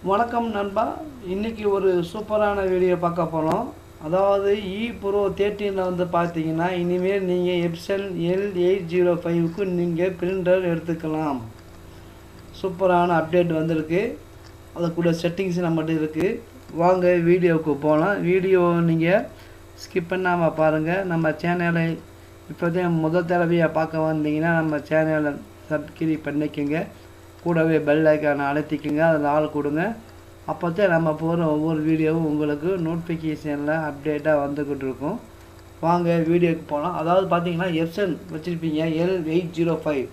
வணக்கம் நண்பா. இன்றைக்கி ஒரு சூப்பரான வீடியோ பார்க்க போகிறோம். அதாவது ப்ரோ 13 வந்து பார்த்தீங்கன்னா இனிமேல் நீங்கள் எப்சன் L805க்கு நீங்கள் பிரிண்டர் எடுத்துக்கலாம். சூப்பரான அப்டேட் வந்திருக்கு. அது கூட செட்டிங்ஸ் நம்மகிட்ட இருக்குது. வாங்க வீடியோவுக்கு போகலாம். வீடியோ நீங்கள் ஸ்கிப் பண்ணாமல் பாருங்கள். நம்ம சேனலை இப்போதான் முதல் தடவையாக பார்க்க வந்தீங்கன்னா நம்ம சேனலை சப்ஸ்கிரைப் பண்ணிக்கோங்க. கூடவே பெல் ஐக்கானை அழுத்திக்குங்க, அதில் ஆள் கொடுங்க. அப்போ தான் நம்ம போகிற ஒவ்வொரு வீடியோவும் உங்களுக்கு நோட்டிஃபிகேஷனில் அப்டேட்டாக வந்துக்கிட்டு இருக்கும். வாங்க வீடியோக்கு போகலாம். அதாவது பார்த்தீங்கன்னா எப்சன் வச்சுருப்பீங்க L805.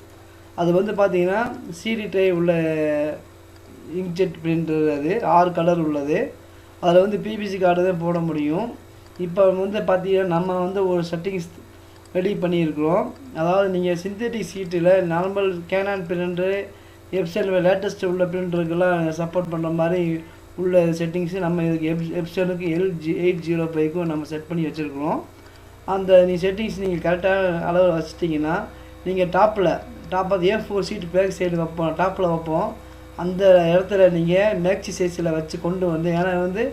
அது வந்து பார்த்தீங்கன்னா சிடி ட்ரை உள்ள இங்க்ஜெட் பிரிண்டர். அது 6 கலர் உள்ளது. அதில் வந்து பிபிசி கார்டு தான் போட முடியும். இப்போ வந்து பார்த்தீங்கன்னா நம்ம வந்து ஒரு செட்டிங்ஸ் ரெடி பண்ணியிருக்கிறோம். அதாவது நீங்கள் சிந்தட்டிக் சீட்டில் நார்மல் கேனான் பிரிண்டரு எப்சனில் லேட்டஸ்ட் உள்ள பிரிண்டருக்கெல்லாம் சப்போர்ட் பண்ணுற மாதிரி உள்ள செட்டிங்ஸு நம்ம இதுக்கு எப்சனுக்கு L805க்கும் நம்ம செட் பண்ணி வச்சுருக்கிறோம். அந்த செட்டிங்ஸ் நீங்கள் கரெக்டான அளவில் வச்சிட்டிங்கன்னா நீங்கள் டாப்பில் A4 சீட்டு பேக் சைடு வைப்போம், டாப்பில் வைப்போம். அந்த இடத்துல நீங்கள் மேக்ஸி சைஸில் வச்சு கொண்டு வந்து, ஏன்னா வந்து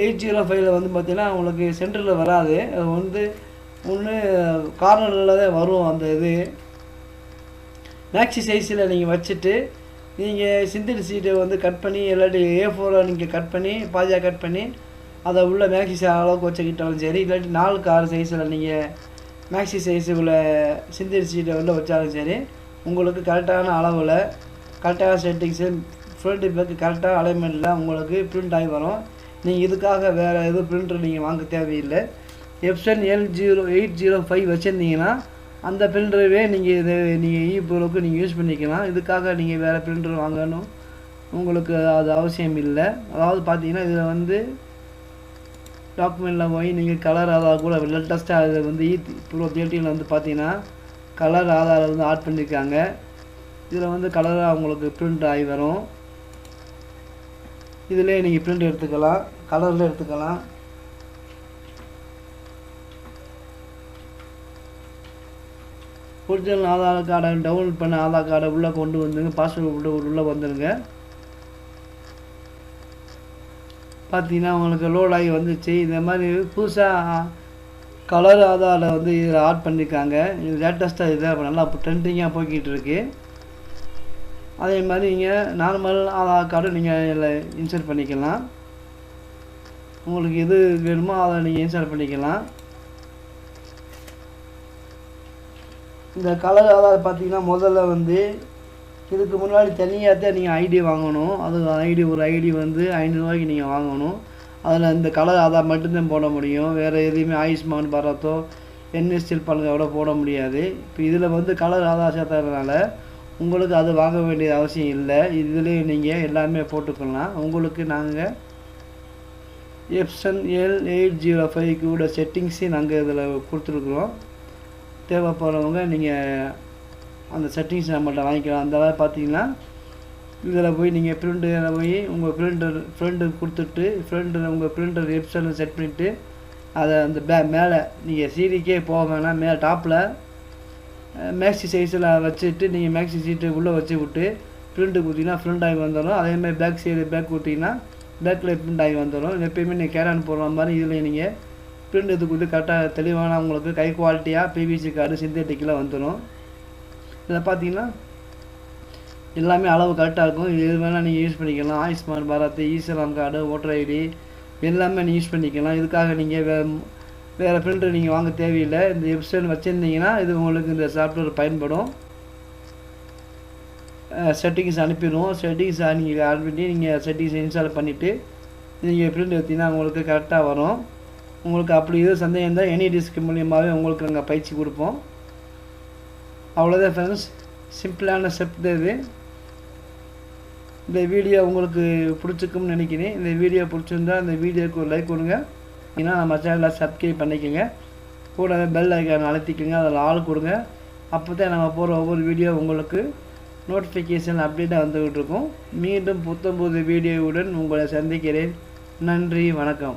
805ல் வந்து பார்த்திங்கன்னா உங்களுக்கு சென்டரில் வராது. அது வந்து ஒன்று கார்னரில் தான் வரும். அந்த இது மேக்ஸி சைஸில் நீங்கள் வச்சுட்டு நீங்கள் சிந்தட்டிக் சீட்டை வந்து கட் பண்ணி இல்லாட்டி A4 நீங்கள் கட் பண்ணி பாதியாக கட் பண்ணி அதை உள்ள மேக்ஸி அளவுக்கு வச்சுக்கிட்டாலும் சரி, இல்லாட்டி 4/6 சைஸில் நீங்கள் மேக்ஸி சைஸு உள்ள சிந்தட்டிக் சீட்டை வந்து வச்சாலும் சரி, உங்களுக்கு கரெக்டான அளவில் கரெக்டான செட்டிங்ஸு ஃப்ரண்ட் பேக்கு கரெக்டாக அலைன்மெண்ட்டில் உங்களுக்கு பிரிண்ட் ஆகி வரும். நீங்கள் இதுக்காக வேறு எதுவும் பிரிண்டர் நீங்கள் வாங்க தேவையில்லை. எப்சன் L805 வச்சுருந்தீங்கன்னா அந்த பிரிண்டரவே நீங்கள் ப்ரோக்கு நீங்கள் யூஸ் பண்ணிக்கலாம். இதுக்காக நீங்கள் வேறு பிரிண்டர் வாங்கணும் உங்களுக்கு அது அவசியம் இல்லை. அதாவது பார்த்தீங்கன்னா இதில் வந்து டாக்குமெண்ட்டில் போய் நீங்கள் கலர் ஆதார் கூட லேட்டஸ்ட்டாக அது வந்து ப்ரோ 13 வந்து பார்த்தீங்கன்னா கலர் ஆதார் வந்து ஆட் பண்ணியிருக்காங்க. இதில் வந்து கலராக உங்களுக்கு பிரிண்ட் ஆகி வரும். இதிலே நீங்கள் பிரிண்ட் எடுத்துக்கலாம், கலரில் எடுத்துக்கலாம். ஒரிஜினல் ஆதார் கார்டை டவுன்லோட் பண்ண ஆதார் கார்டை உள்ளே கொண்டு வந்துங்க, பாஸ்வேர்டு உள்ளே வந்துடுங்க. பார்த்தீங்கன்னா உங்களுக்கு லோட் ஆகி வந்துச்சு. இந்த மாதிரி புதுசாக கலர் ஆதாரில் வந்து இதில் ஆட் பண்ணியிருக்காங்க. இது லேட்டஸ்ட்டாக இதில் நல்லா ட்ரெண்டிங்காக போய்கிட்டு இருக்கு. அதே மாதிரி நீங்கள் நார்மல் ஆதார் கார்டு நீங்கள் இதில் இன்சர்ட் பண்ணிக்கலாம். உங்களுக்கு எது வேணுமோ அதை நீங்கள் இன்சர்ட் பண்ணிக்கலாம். இந்த கலர் ஆதார் பார்த்தீங்கன்னா முதல்ல வந்து இதுக்கு முன்னாடி தனியாக தான் நீங்கள் ஐடி வாங்கணும். அது ஒரு ஐடி வந்து 500 ரூபாய்க்கு நீங்கள் வாங்கணும். அதில் இந்த கலர் ஆதார் மட்டும்தான் போட முடியும். வேறு எதுவுமே ஆயுஷ்மான் பாரத்தோ NSL பணத்தோட போட முடியாது. இப்போ இதில் வந்து கலர் ஆதார் சேர்த்ததுனால உங்களுக்கு அது வாங்க வேண்டிய அவசியம் இல்லை. இதுலேயே நீங்கள் எல்லாமே போட்டுக்கலாம். உங்களுக்கு நாங்கள் எப்சன் L805 கூட செட்டிங்ஸு நாங்கள் இதில் கொடுத்துருக்குறோம். தேவைப்படுறவங்க நீங்கள் அந்த செட்டிங்ஸ் நம்மள்ட்ட வாங்கிக்கலாம். அந்த அளவு பார்த்தீங்கன்னா இதில் போய் நீங்கள் பிரிண்டரில் போய் உங்கள் ஃப்ரெண்டு கொடுத்துட்டு உங்கள் பிரிண்டர் எப்சனில் செட் பண்ணிவிட்டு அதை அந்த மேலே நீங்கள் சிடிக்கே போக வேணாம், மேலே டாப்பில் மேக்ஸி சைஸில் வச்சுட்டு நீங்கள் மேக்ஸி சீட்டை உள்ளே வச்சு விட்டு பிரிண்ட்டு கொடுத்தீங்கன்னா பிரிண்ட் ஆகி வந்துடும். அதேமாதிரி பேக் சைடு பேக் கொடுத்தீங்கன்னா பேக்கில் பிரிண்ட் ஆகி வந்துடும். எப்பயுமே நீங்கள் கேரான் போடுற மாதிரி இதில் நீங்கள் பிரிண்ட் இது கொடுத்து கரெக்டாக தெளிவான உங்களுக்கு கை குவாலிட்டியாக பிவிசி கார்டு சிந்தட்டிக்கில் வந்துடும். இதில் பார்த்தீங்கன்னா எல்லாமே அளவு கரெக்டாக இருக்கும். இது எது வேணால் நீங்கள் யூஸ் பண்ணிக்கலாம். ஆயுஷ்மான் பாரத், ஈஸ்வரம் கார்டு, ஓட்டர் ஐடி எல்லாமே நீங்கள் யூஸ் பண்ணிக்கலாம். இதுக்காக நீங்கள் வேறு பிரிண்டர் நீங்கள் வாங்க தேவையில்லை. இந்த எப்சன் வச்சுருந்தீங்கன்னா இது உங்களுக்கு இந்த சாஃப்ட்வேர் பயன்படும். செட்டிங்ஸ் அனுப்பிடுவோம். செட்டிங்ஸ் நீங்கள் ஆட் பண்ணி நீங்கள் செட்டிங்ஸ் இன்ஸ்டால் பண்ணிவிட்டு நீங்கள் பிரிண்ட் எடுத்தீங்கன்னா உங்களுக்கு கரெக்டாக வரும். உங்களுக்கு அப்படி எதுவும் சந்தேகம் இருந்தால் எனி டிஸ்க் மூலியமாகவே உங்களுக்கு நாங்கள் பயிற்சி கொடுப்போம். அவ்வளோதான் ஃப்ரெண்ட்ஸ், சிம்பிளான ஸ்டெப் தான் இது. இந்த வீடியோ உங்களுக்கு பிடிச்சிக்கும்னு நினைக்கிறேன். இந்த வீடியோ பிடிச்சிருந்தால் இந்த வீடியோக்கு ஒரு லைக் கொடுங்க. ஏன்னா நம்ம சேனலில் சப்ஸ்கிரைப் பண்ணிக்கோங்க. கூடவே பெல் ஐக்கானை அழுத்திக்கோங்க, அதில் ஆள் கொடுங்க. அப்போ தான் நம்ம போகிற ஒவ்வொரு வீடியோ உங்களுக்கு நோட்டிஃபிகேஷன் அப்டேட்டாக வந்துக்கிட்டு இருக்கும். மீண்டும் புத்தம்புது வீடியோவுடன் உங்களை சந்திக்கிறேன். நன்றி, வணக்கம்.